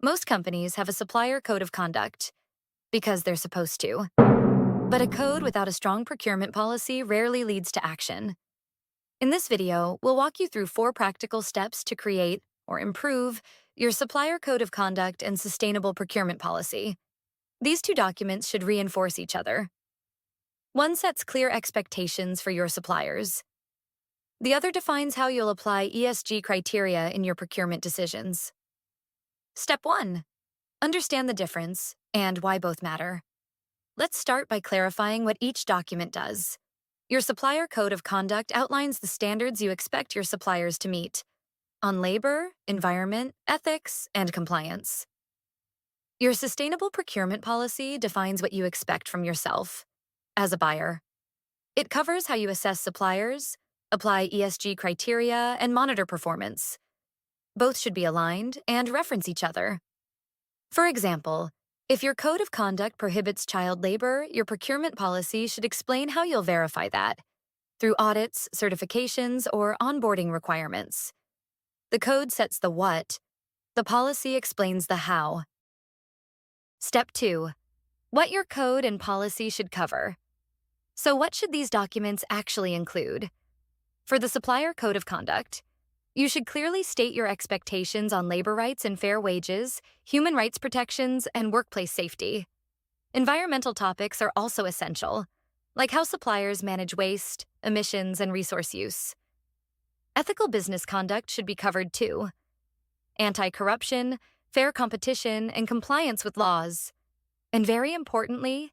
Most companies have a supplier code of conduct because they're supposed to. But a code without a strong procurement policy rarely leads to action. In this video, we'll walk you through 4 practical steps to create or improve your supplier code of conduct and sustainable procurement policy. These 2 documents should reinforce each other. One sets clear expectations for your suppliers. The other defines how you'll apply ESG criteria in your procurement decisions. Step 1. Understand the difference and why both matter. Let's start by clarifying what each document does. Your supplier code of conduct outlines the standards you expect your suppliers to meet on labor, environment, ethics, and compliance. Your sustainable procurement policy defines what you expect from yourself as a buyer. It covers how you assess suppliers, apply ESG criteria, and monitor performance. Both should be aligned and reference each other. For example, if your code of conduct prohibits child labor, your procurement policy should explain how you'll verify that through audits, certifications, or onboarding requirements. The code sets the what. The policy explains the how. Step 2. What your code and policy should cover. So what should these documents actually include? For the supplier code of conduct, you should clearly state your expectations on labor rights and fair wages, human rights protections, and workplace safety. Environmental topics are also essential, like how suppliers manage waste, emissions, and resource use. Ethical business conduct should be covered too. Anti-corruption, fair competition, and compliance with laws. And very importantly,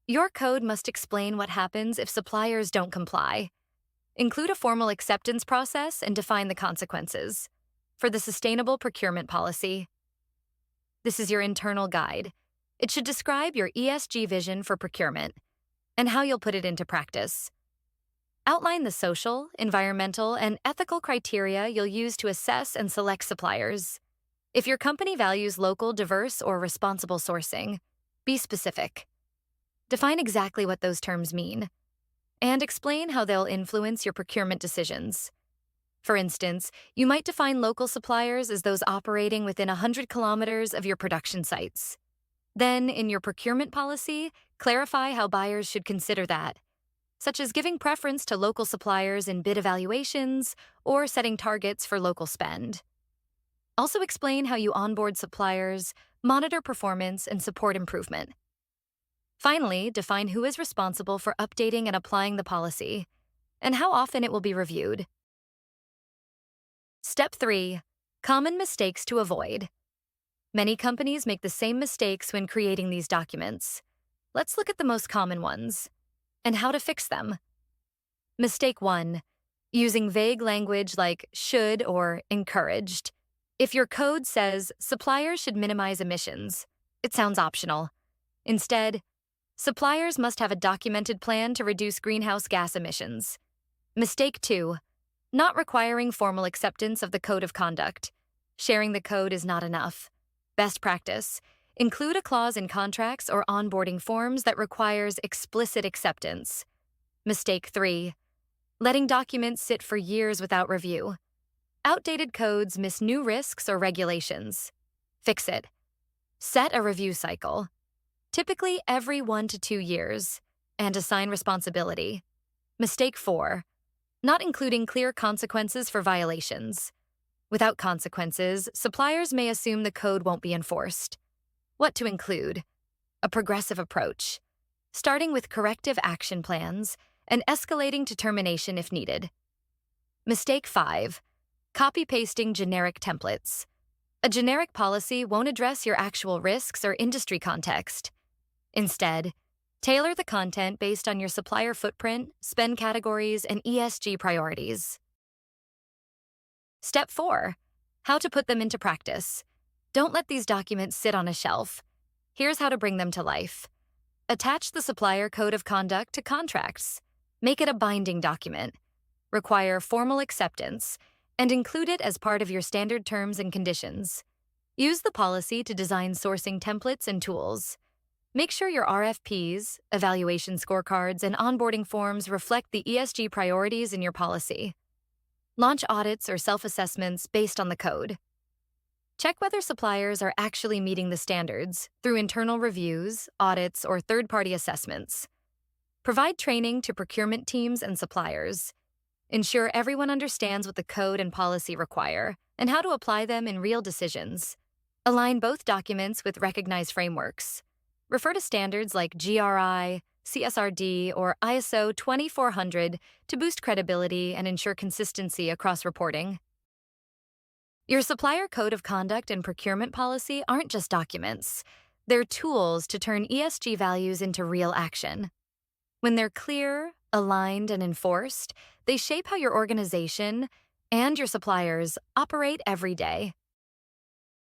your code must explain what happens if suppliers don't comply. Include a formal acceptance process and define the consequences for the sustainable procurement policy. This is your internal guide. It should describe your ESG vision for procurement and how you'll put it into practice. Outline the social, environmental, and ethical criteria you'll use to assess and select suppliers. If your company values local, diverse, or responsible sourcing, be specific. Define exactly what those terms mean, and explain how they'll influence your procurement decisions. For instance, you might define local suppliers as those operating within 100 kilometers of your production sites. Then, in your procurement policy, clarify how buyers should consider that, such as giving preference to local suppliers in bid evaluations or setting targets for local spend. Also explain how you onboard suppliers, monitor performance, and support improvement. Finally, define who is responsible for updating and applying the policy, and how often it will be reviewed. Step 3. Common mistakes to avoid. Many companies make the same mistakes when creating these documents. Let's look at the most common ones, and how to fix them. Mistake 1. Using vague language like should or encouraged. If your code says suppliers should minimize emissions, it sounds optional. Instead, suppliers must have a documented plan to reduce greenhouse gas emissions. Mistake 2. Not requiring formal acceptance of the code of conduct. Sharing the code is not enough. Best practice. Include a clause in contracts or onboarding forms that requires explicit acceptance. Mistake 3. Letting documents sit for years without review. Outdated codes miss new risks or regulations. Fix it. Set a review cycle, typically every 1 to 2 years, and assign responsibility. Mistake 4. Not including clear consequences for violations. Without consequences, suppliers may assume the code won't be enforced. What to include? A progressive approach, starting with corrective action plans and escalating to termination if needed. Mistake 5. Copy-pasting generic templates. A generic policy won't address your actual risks or industry context. Instead, tailor the content based on your supplier footprint, spend categories, and ESG priorities. Step 4. How to put them into practice. Don't let these documents sit on a shelf. Here's how to bring them to life. Attach the supplier code of conduct to contracts. Make it a binding document. Require formal acceptance, and include it as part of your standard terms and conditions. Use the policy to design sourcing templates and tools. Make sure your RFPs, evaluation scorecards, and onboarding forms reflect the ESG priorities in your policy. Launch audits or self-assessments based on the code. Check whether suppliers are actually meeting the standards through internal reviews, audits, or third-party assessments. Provide training to procurement teams and suppliers. Ensure everyone understands what the code and policy require and how to apply them in real decisions. Align both documents with recognized frameworks. Refer to standards like GRI, CSRD, or ISO 2400 to boost credibility and ensure consistency across reporting. Your supplier code of conduct and procurement policy aren't just documents. They're tools to turn ESG values into real action. When they're clear, aligned, and enforced, they shape how your organization and your suppliers operate every day.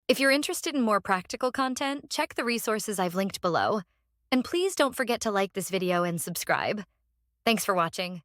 If you're interested in more practical content, check the resources I've linked below. And please don't forget to like this video and subscribe. Thanks for watching.